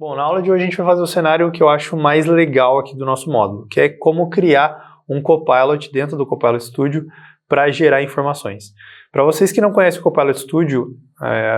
Bom, na aula de hoje a gente vai fazer o cenário que eu acho mais legal aqui do nosso módulo, que é como criar um Copilot dentro do Copilot Studio para gerar informações. Para vocês que não conhecem o Copilot Studio,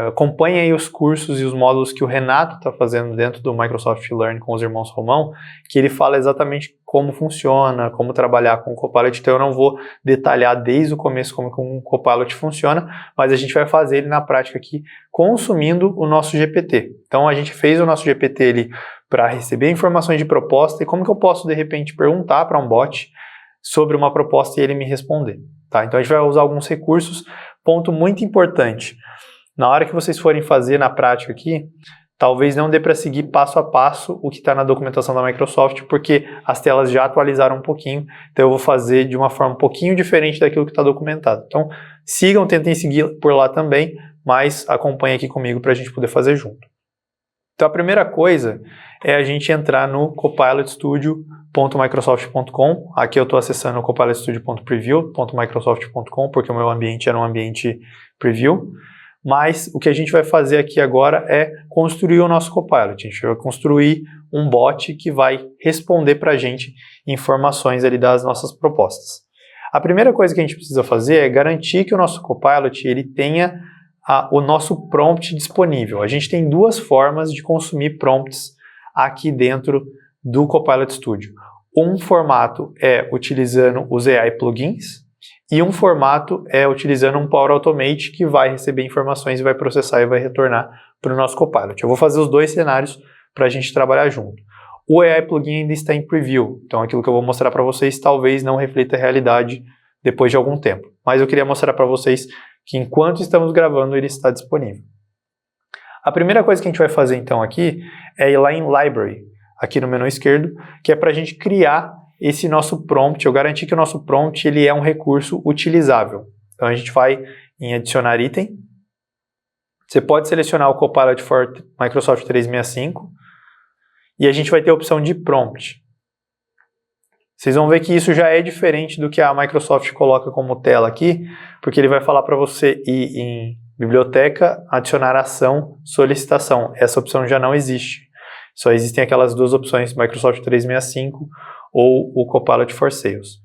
acompanhem aí os cursos e os módulos que o Renato está fazendo dentro do Microsoft Learn com os irmãos Romão, que ele fala exatamente como funciona, como trabalhar com o Copilot. Então eu não vou detalhar desde o começo como o Copilot funciona, mas a gente vai fazer ele na prática aqui consumindo o nosso GPT. Então a gente fez o nosso GPT para receber informações de proposta e como que eu posso de repente perguntar para um bot sobre uma proposta e ele me responder. Tá? Então a gente vai usar alguns recursos. Ponto muito importante, na hora que vocês forem fazer na prática aqui, talvez não dê para seguir passo a passo o que está na documentação da Microsoft, porque as telas já atualizaram um pouquinho, então eu vou fazer de uma forma um pouquinho diferente daquilo que está documentado. Então sigam, tentem seguir por lá também, mas acompanhem aqui comigo para a gente poder fazer junto. Então a primeira coisa é a gente entrar no copilotstudio.microsoft.com. Aqui eu estou acessando o copilotstudio.preview.microsoft.com porque o meu ambiente era um ambiente preview. Mas o que a gente vai fazer aqui agora é construir o nosso Copilot. A gente vai construir um bot que vai responder para a gente informações ali das nossas propostas. A primeira coisa que a gente precisa fazer é garantir que o nosso Copilot ele tenha o nosso prompt disponível. A gente tem duas formas de consumir prompts aqui dentro do Copilot Studio. Um formato é utilizando os AI plugins e um formato é utilizando um Power Automate que vai receber informações e vai processar e vai retornar para o nosso Copilot. Eu vou fazer os dois cenários para a gente trabalhar junto. O AI plugin ainda está em preview, então aquilo que eu vou mostrar para vocês talvez não reflita a realidade depois de algum tempo. Mas eu queria mostrar para vocês que enquanto estamos gravando ele está disponível. A primeira coisa que a gente vai fazer então aqui é ir lá em Library, aqui no menu esquerdo, que é para a gente criar esse nosso prompt. Eu garanti que o nosso prompt ele é um recurso utilizável. Então a gente vai em adicionar item. Você pode selecionar o Copilot for Microsoft 365 e a gente vai ter a opção de prompt. Vocês vão ver que isso já é diferente do que a Microsoft coloca como tela aqui, porque ele vai falar para você ir em biblioteca, adicionar ação, solicitação. Essa opção já não existe. Só existem aquelas duas opções, Microsoft 365 ou o Copilot for Sales.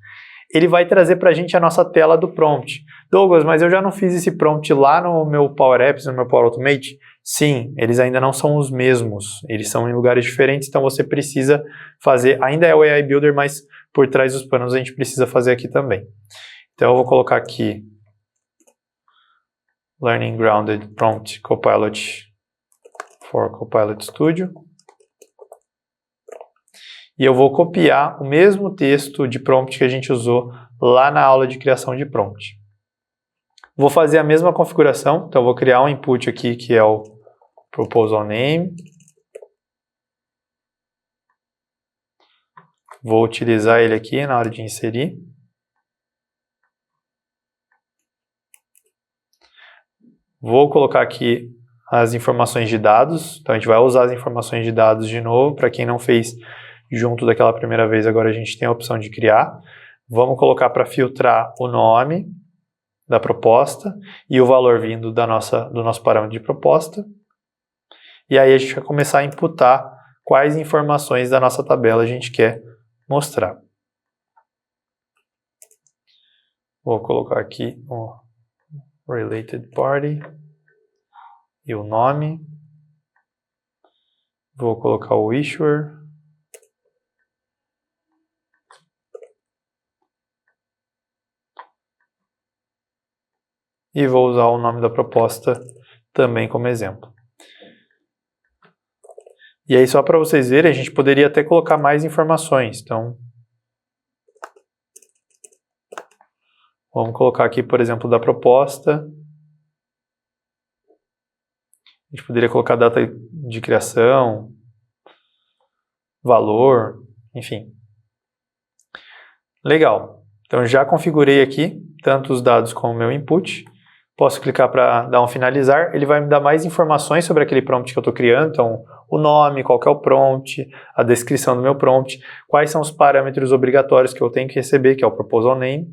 Ele vai trazer para a gente a nossa tela do prompt. Douglas, mas eu já não fiz esse prompt lá no meu Power Apps, no meu Power Automate? Sim, eles ainda não são os mesmos. Eles são em lugares diferentes, então você precisa fazer, ainda é o AI Builder, mas por trás dos panos a gente precisa fazer aqui também. Então eu vou colocar aqui Learning Grounded Prompt Copilot for Copilot Studio. E eu vou copiar o mesmo texto de prompt que a gente usou lá na aula de criação de prompt. Vou fazer a mesma configuração, então eu vou criar um input aqui que é o Proposal Name. Vou utilizar ele aqui na hora de inserir. Vou colocar aqui as informações de dados. Então a gente vai usar as informações de dados de novo. Para quem não fez junto daquela primeira vez, agora a gente tem a opção de criar. Vamos colocar para filtrar o nome da proposta e o valor vindo do nosso parâmetro de proposta. E aí a gente vai começar a imputar quais informações da nossa tabela a gente quer mostrar. Vou colocar aqui o Related Party e o nome. Vou colocar o Issuer. E vou usar o nome da proposta também como exemplo. E aí, só para vocês verem, a gente poderia até colocar mais informações. Então, vamos colocar aqui, por exemplo, da proposta. A gente poderia colocar data de criação, valor, enfim. Legal. Então, já configurei aqui tanto os dados como o meu input. Posso clicar para dar um finalizar. Ele vai me dar mais informações sobre aquele prompt que eu estou criando. Então, o nome, qual que é o prompt, a descrição do meu prompt, quais são os parâmetros obrigatórios que eu tenho que receber, que é o Proposal Name.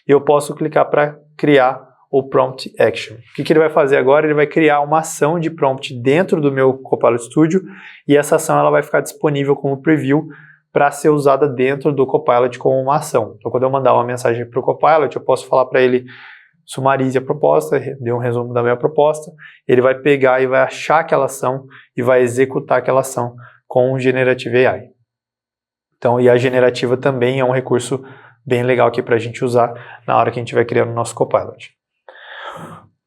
E eu posso clicar para criar o Prompt Action. O que ele vai fazer agora? Ele vai criar uma ação de prompt dentro do meu Copilot Studio e essa ação ela vai ficar disponível como preview para ser usada dentro do Copilot como uma ação. Então, quando eu mandar uma mensagem para o Copilot, eu posso falar para ele sumarize a proposta, dê um resumo da minha proposta, ele vai pegar e vai achar aquela ação e vai executar aquela ação com o Generative AI. Então, e a generativa também é um recurso bem legal aqui para a gente usar na hora que a gente vai criando o nosso Copilot.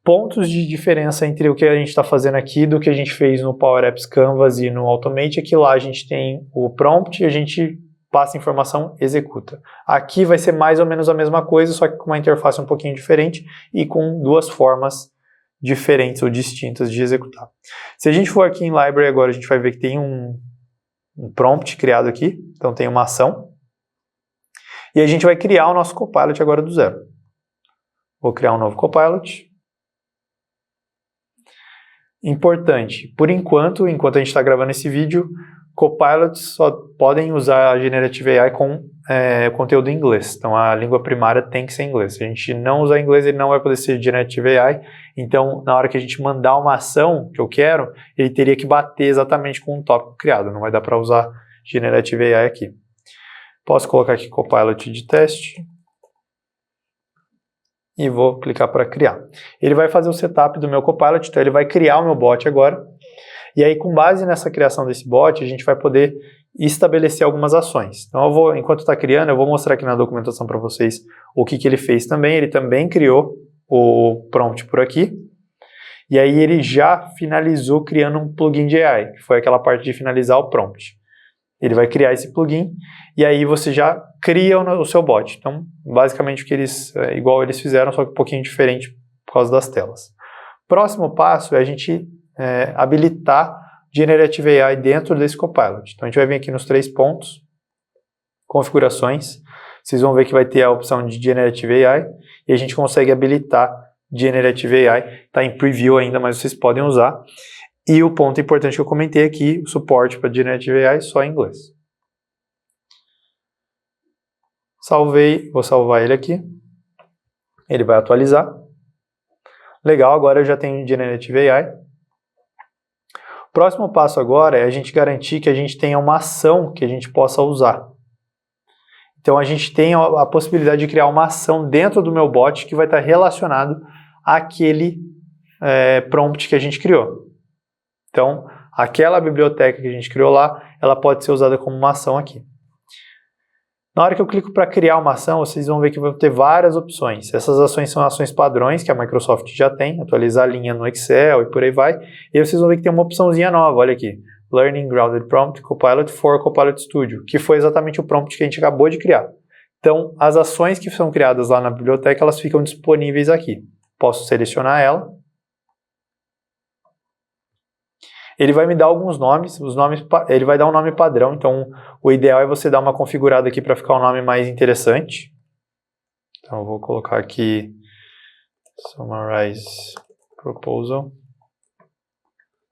Pontos de diferença entre o que a gente está fazendo aqui do que a gente fez no Power Apps Canvas e no Automate é que lá a gente tem o prompt e a gente passa informação, executa. Aqui vai ser mais ou menos a mesma coisa, só que com uma interface um pouquinho diferente e com duas formas diferentes ou distintas de executar. Se a gente for aqui em Library agora, a gente vai ver que tem um prompt criado aqui, então tem uma ação. E a gente vai criar o nosso Copilot agora do zero. Vou criar um novo Copilot. Importante, por enquanto a gente está gravando esse vídeo, Copilots só podem usar a Generative AI com conteúdo em inglês. Então a língua primária tem que ser inglês. Se a gente não usar inglês, ele não vai poder ser Generative AI. Então, na hora que a gente mandar uma ação que eu quero, ele teria que bater exatamente com um tópico criado. Não vai dar para usar Generative AI aqui. Posso colocar aqui Copilot de teste. E vou clicar para criar. Ele vai fazer o setup do meu Copilot, então ele vai criar o meu bot agora. E aí, com base nessa criação desse bot, a gente vai poder estabelecer algumas ações. Então, enquanto está criando, eu vou mostrar aqui na documentação para vocês o que ele fez também. Ele também criou o prompt por aqui. E aí, ele já finalizou criando um plugin de AI, que foi aquela parte de finalizar o prompt. Ele vai criar esse plugin e aí você já cria o seu bot. Então, basicamente, o que igual eles fizeram, só que um pouquinho diferente por causa das telas. Próximo passo é a gente habilitar Generative AI dentro desse Copilot. Então, a gente vai vir aqui nos 3 pontos, configurações. Vocês vão ver que vai ter a opção de Generative AI e a gente consegue habilitar Generative AI. Está em preview ainda, mas vocês podem usar. E o ponto importante que eu comentei aqui, o suporte para Generative AI só em inglês. Salvei, vou salvar ele aqui. Ele vai atualizar. Legal, agora eu já tenho Generative AI. O próximo passo agora é a gente garantir que a gente tenha uma ação que a gente possa usar. Então a gente tem a possibilidade de criar uma ação dentro do meu bot que vai estar relacionado àquele prompt que a gente criou. Então, aquela biblioteca que a gente criou lá, ela pode ser usada como uma ação aqui. Na hora que eu clico para criar uma ação, vocês vão ver que vão ter várias opções. Essas ações são ações padrões que a Microsoft já tem, atualizar a linha no Excel e por aí vai. E aí vocês vão ver que tem uma opçãozinha nova, olha aqui. Learning Grounded Prompt Copilot for Copilot Studio, que foi exatamente o prompt que a gente acabou de criar. Então, as ações que são criadas lá na biblioteca, elas ficam disponíveis aqui. Posso selecionar ela. Ele vai me dar alguns nomes, ele vai dar um nome padrão, então o ideal é você dar uma configurada aqui para ficar um nome mais interessante. Então eu vou colocar aqui Summarize Proposal,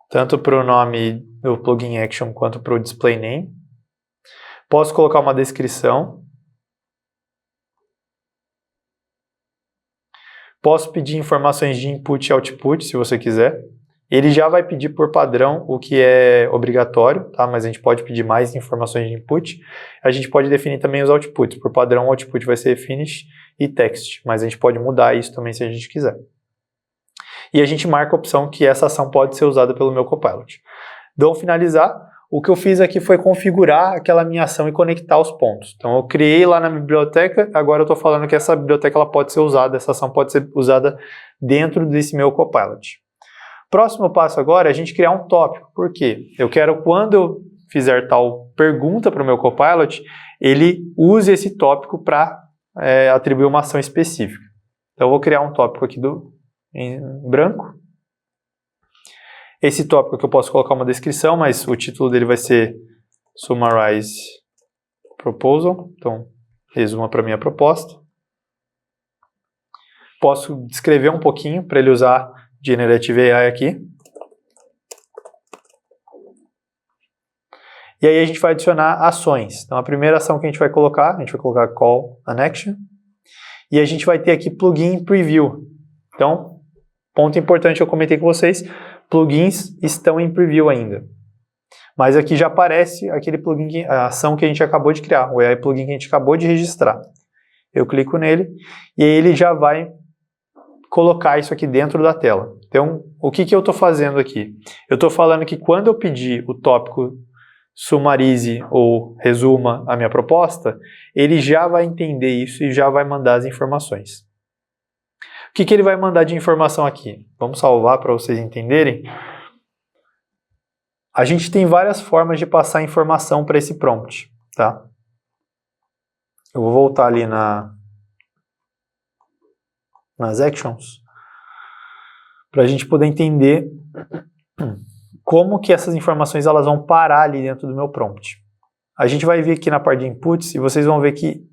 tanto para o nome do Plugin Action quanto para o Display Name. Posso colocar uma descrição. Posso pedir informações de input e output, se você quiser. Ele já vai pedir por padrão o que é obrigatório, tá? Mas a gente pode pedir mais informações de input. A gente pode definir também os outputs. Por padrão, o output vai ser finish e text, mas a gente pode mudar isso também se a gente quiser. E a gente marca a opção que essa ação pode ser usada pelo meu Copilot. Então, finalizar, o que eu fiz aqui foi configurar aquela minha ação e conectar os pontos. Então, eu criei lá na biblioteca, agora eu estou falando que essa biblioteca ela pode ser usada, essa ação pode ser usada dentro desse meu Copilot. Próximo passo agora é a gente criar um tópico. Por quê? Eu quero, quando eu fizer tal pergunta para o meu Copilot, ele use esse tópico para atribuir uma ação específica. Então, eu vou criar um tópico aqui em branco. Esse tópico aqui eu posso colocar uma descrição, mas o título dele vai ser Summarize Proposal. Então, resuma para a minha proposta. Posso descrever um pouquinho para ele usar Generative AI aqui. E aí a gente vai adicionar ações. Então a primeira ação que a gente vai colocar Call an Action. E a gente vai ter aqui Plugin Preview. Então, ponto importante que eu comentei com vocês, plugins estão em preview ainda. Mas aqui já aparece aquele plugin, a ação que a gente acabou de criar, o AI plugin que a gente acabou de registrar. Eu clico nele e aí ele já vai colocar isso aqui dentro da tela. Então, o que eu estou fazendo aqui? Eu estou falando que quando eu pedir o tópico sumarize ou resuma a minha proposta, ele já vai entender isso e já vai mandar as informações. O que ele vai mandar de informação aqui? Vamos salvar para vocês entenderem. A gente tem várias formas de passar informação para esse prompt, tá? Eu vou voltar ali nas actions para a gente poder entender como que essas informações elas vão parar ali dentro do meu prompt. A gente vai vir aqui na parte de inputs e vocês vão ver que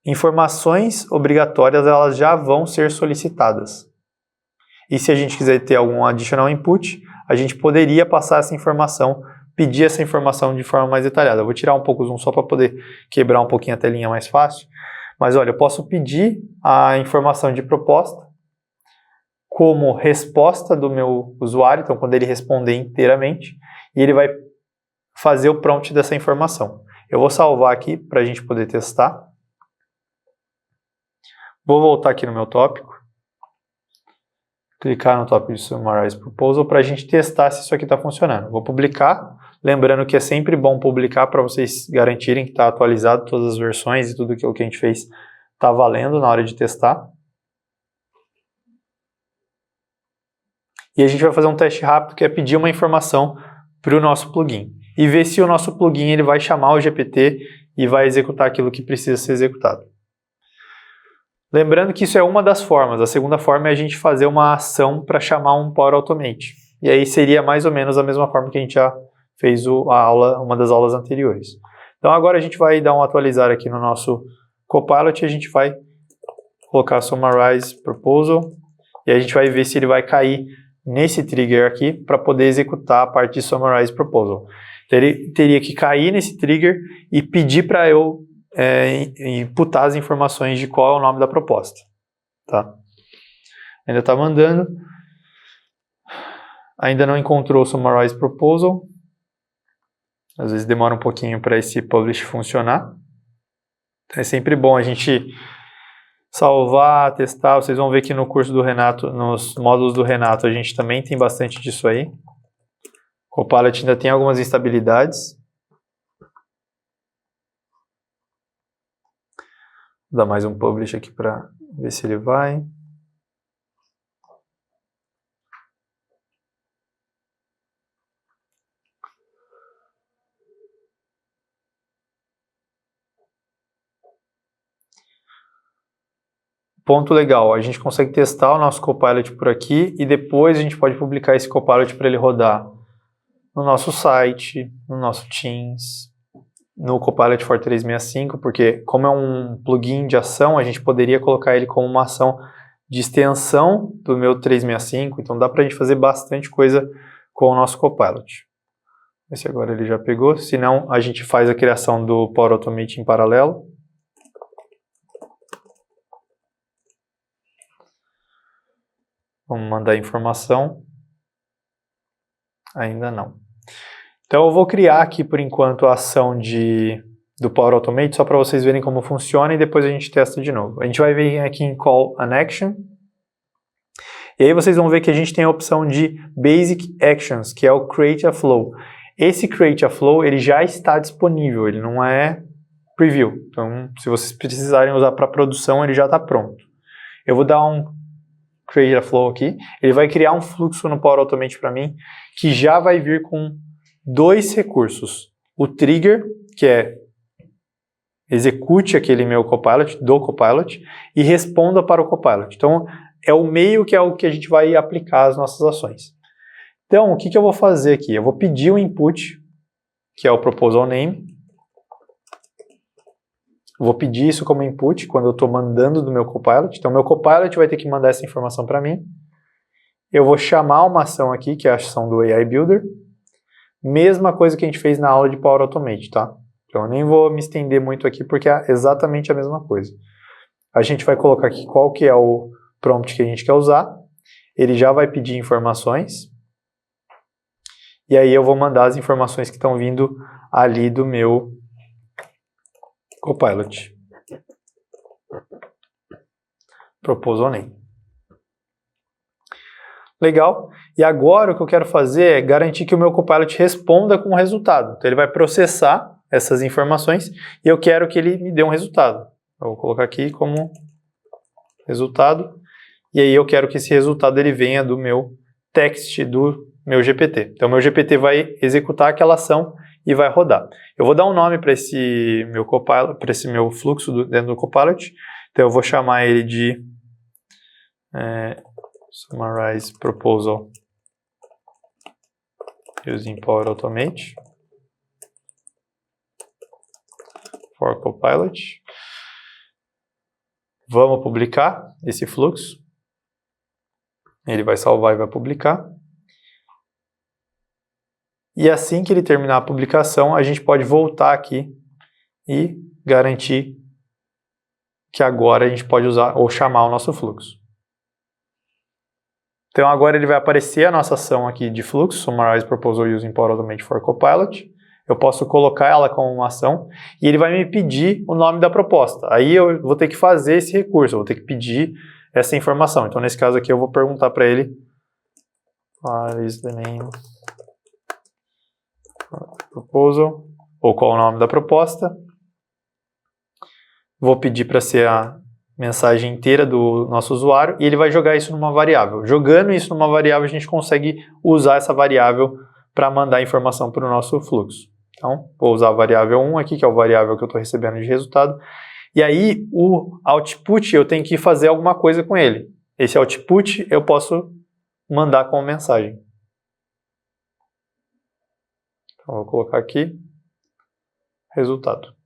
informações obrigatórias elas já vão ser solicitadas. E se a gente quiser ter algum additional input, a gente poderia passar essa informação, pedir essa informação de forma mais detalhada. Eu vou tirar um pouco o zoom só para poder quebrar um pouquinho a telinha mais fácil. Mas olha, eu posso pedir a informação de proposta como resposta do meu usuário, então quando ele responder inteiramente, e ele vai fazer o prompt dessa informação. Eu vou salvar aqui para a gente poder testar. Vou voltar aqui no meu tópico. Clicar no tópico de Summarize Proposal para a gente testar se isso aqui está funcionando. Vou publicar, lembrando que é sempre bom publicar para vocês garantirem que está atualizado todas as versões e tudo aquilo que a gente fez está valendo na hora de testar. E a gente vai fazer um teste rápido que é pedir uma informação para o nosso plugin e ver se o nosso plugin ele vai chamar o GPT e vai executar aquilo que precisa ser executado. Lembrando que isso é uma das formas. A segunda forma é a gente fazer uma ação para chamar um Power Automate. E aí seria mais ou menos a mesma forma que a gente já fez uma das aulas anteriores. Então agora a gente vai dar um atualizar aqui no nosso Copilot e a gente vai colocar Summarize Proposal e a gente vai ver se ele vai cair nesse trigger aqui para poder executar a parte de Summarize Proposal. Então ele teria que cair nesse trigger e pedir para eu imputar as informações de qual é o nome da proposta. Tá? Ainda está mandando. Ainda não encontrou o Summarize Proposal. Às vezes demora um pouquinho para esse Publish funcionar. Então é sempre bom a gente salvar, testar. Vocês vão ver que no curso do Renato, nos módulos do Renato, a gente também tem bastante disso aí. O Copilot ainda tem algumas instabilidades. Vou dar mais um publish aqui para ver se ele vai. Ponto legal, a gente consegue testar o nosso Copilot por aqui e depois a gente pode publicar esse Copilot para ele rodar no nosso site, no nosso Teams, no Copilot for 365, porque como é um plugin de ação, a gente poderia colocar ele como uma ação de extensão do meu 365, então dá para a gente fazer bastante coisa com o nosso Copilot. Esse agora ele já pegou, se não a gente faz a criação do Power Automate em paralelo. Vamos mandar informação. Ainda não. Então eu vou criar aqui por enquanto a ação do Power Automate só para vocês verem como funciona e depois a gente testa de novo. A gente vai vir aqui em Call an Action. E aí vocês vão ver que a gente tem a opção de Basic Actions, que é o Create a Flow. Esse Create a Flow ele já está disponível, ele não é preview. Então se vocês precisarem usar para produção ele já está pronto. Eu vou dar um Create a Flow aqui, ele vai criar um fluxo no Power Automate para mim que já vai vir com dois recursos. O trigger, que é execute aquele meu Copilot, do Copilot, e responda para o Copilot. Então, é o meio que é o que a gente vai aplicar as nossas ações. Então, o que eu vou fazer aqui? Eu vou pedir o input, que é o Proposal Name. Vou pedir isso como input quando eu estou mandando do meu Copilot. Então, meu Copilot vai ter que mandar essa informação para mim. Eu vou chamar uma ação aqui, que é a ação do AI Builder. Mesma coisa que a gente fez na aula de Power Automate, tá? Então, eu nem vou me estender muito aqui, porque é exatamente a mesma coisa. A gente vai colocar aqui qual que é o prompt que a gente quer usar. Ele já vai pedir informações. E aí eu vou mandar as informações que estão vindo ali do meu Copilot. Proposal name. Legal. E agora o que eu quero fazer é garantir que o meu Copilot responda com o resultado. Então ele vai processar essas informações e eu quero que ele me dê um resultado. Eu vou colocar aqui como resultado. E aí eu quero que esse resultado ele venha do meu text do meu GPT. Então meu GPT vai executar aquela ação e vai rodar. Eu vou dar um nome para esse meu Copilot, para esse meu fluxo dentro do Copilot. Então eu vou chamar ele de Summarize Proposal using Power Automate for Copilot. Vamos publicar esse fluxo. Ele vai salvar e vai publicar. E assim que ele terminar a publicação, a gente pode voltar aqui e garantir que agora a gente pode usar ou chamar o nosso fluxo. Então agora ele vai aparecer a nossa ação aqui de fluxo, Summarize Proposal Using Power Automate for Copilot. Eu posso colocar ela como uma ação e ele vai me pedir o nome da proposta. Aí eu vou ter que fazer esse recurso, eu vou ter que pedir essa informação. Então nesse caso aqui eu vou perguntar para ele what is the name proposal, ou qual é o nome da proposta. Vou pedir para ser a mensagem inteira do nosso usuário e ele vai jogar isso numa variável. Jogando isso numa variável, a gente consegue usar essa variável para mandar informação para o nosso fluxo. Então, vou usar a variável 1 aqui, que é a variável que eu estou recebendo de resultado. E aí, o output, eu tenho que fazer alguma coisa com ele. Esse output eu posso mandar como mensagem. Então, vou colocar aqui, resultado.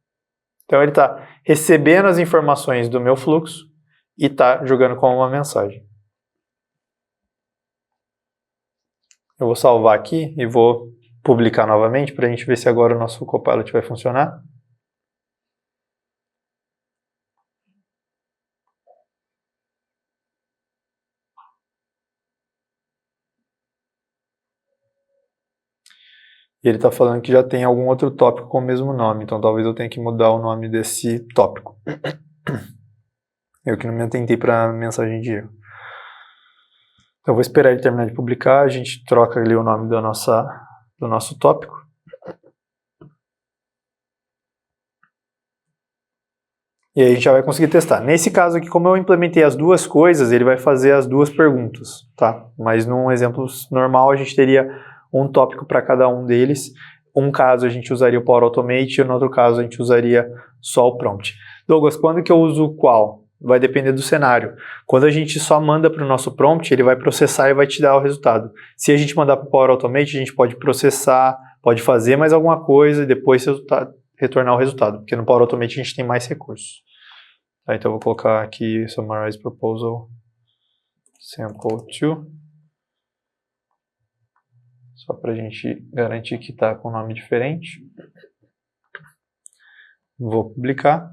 Então ele está recebendo as informações do meu fluxo e está jogando como uma mensagem. Eu vou salvar aqui e vou publicar novamente para a gente ver se agora o nosso Copilot vai funcionar. E ele está falando que já tem algum outro tópico com o mesmo nome, então talvez eu tenha que mudar o nome desse tópico. Eu que não me atentei para a mensagem de erro. Então eu vou esperar ele terminar de publicar, a gente troca ali o nome do nosso tópico. E aí a gente já vai conseguir testar. Nesse caso aqui, como eu implementei as duas coisas, ele vai fazer as duas perguntas, tá? Mas num exemplo normal a gente teria um tópico para cada um deles. Um caso a gente usaria o Power Automate e no outro caso a gente usaria só o prompt. Douglas, quando que eu uso qual? Vai depender do cenário. Quando a gente só manda para o nosso prompt, ele vai processar e vai te dar o resultado. Se a gente mandar para o Power Automate, a gente pode processar, pode fazer mais alguma coisa e depois retornar o resultado, porque no Power Automate a gente tem mais recursos. Tá, então eu vou colocar aqui Summarize Proposal Sample 2. Só para a gente garantir que está com nome diferente. Vou publicar.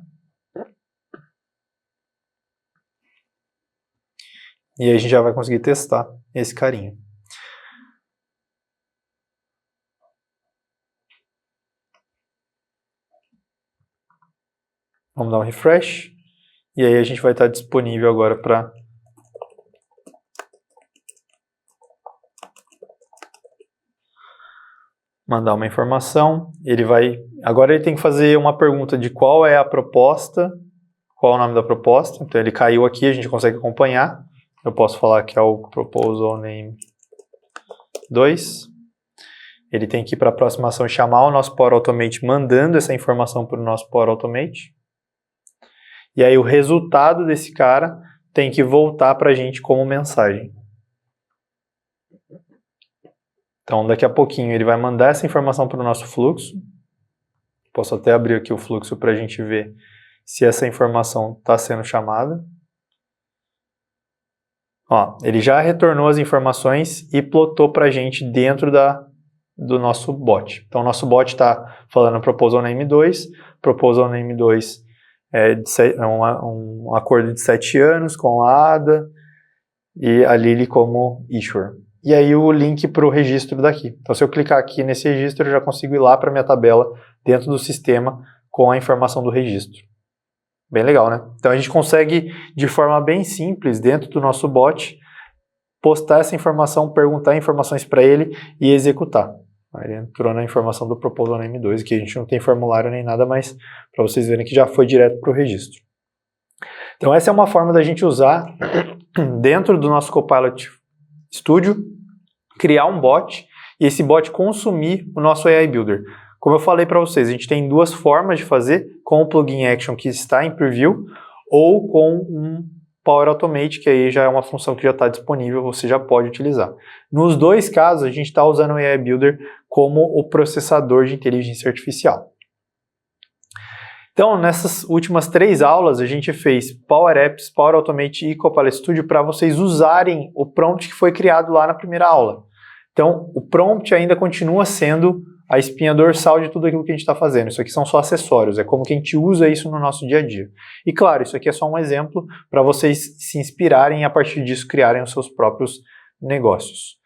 E aí a gente já vai conseguir testar esse carinha. Vamos dar um refresh. E aí a gente vai estar disponível agora para mandar uma informação. Agora ele tem que fazer uma pergunta de qual é a proposta, qual é o nome da proposta. Então ele caiu aqui, a gente consegue acompanhar. Eu posso falar que é o Proposal Name 2. Ele tem que ir para a aproximação e chamar o nosso Power Automate mandando essa informação para o nosso Power Automate. E aí o resultado desse cara tem que voltar para a gente como mensagem. Então daqui a pouquinho ele vai mandar essa informação para o nosso fluxo. Posso até abrir aqui o fluxo para a gente ver se essa informação está sendo chamada. Ó, ele já retornou as informações e plotou para a gente dentro do nosso bot. Então, o nosso bot está falando Proposal Name 2. Proposal Name 2 é um acordo de 7 anos com a ADA. e a Lily como issuer. E aí o link para o registro daqui. Então se eu clicar aqui nesse registro, eu já consigo ir lá para a minha tabela dentro do sistema com a informação do registro. Bem legal, né? Então a gente consegue, de forma bem simples, dentro do nosso bot, postar essa informação, perguntar informações para ele e executar. Aí ele entrou na informação do Proposal Name 2, que a gente não tem formulário nem nada, mas para vocês verem que já foi direto para o registro. Então essa é uma forma da gente usar, dentro do nosso Copilot Studio, criar um bot e esse bot consumir o nosso AI Builder. Como eu falei para vocês, a gente tem duas formas de fazer, com o Plugin Action que está em Preview ou com um Power Automate, que aí já é uma função que já está disponível, você já pode utilizar. Nos dois casos, a gente está usando o AI Builder como o processador de inteligência artificial. Então, nessas últimas 3 aulas, a gente fez Power Apps, Power Automate e Copilot Studio para vocês usarem o prompt que foi criado lá na primeira aula. Então, o prompt ainda continua sendo a espinha dorsal de tudo aquilo que a gente está fazendo. Isso aqui são só acessórios, é como que a gente usa isso no nosso dia a dia. E claro, isso aqui é só um exemplo para vocês se inspirarem e a partir disso criarem os seus próprios negócios.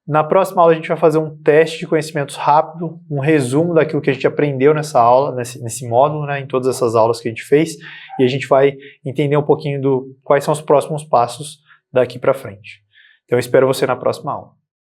Na próxima aula a gente vai fazer um teste de conhecimentos rápido, um resumo daquilo que a gente aprendeu nessa aula, nesse módulo, né, em todas essas aulas que a gente fez, e a gente vai entender um pouquinho quais são os próximos passos daqui para frente. Então eu espero você na próxima aula.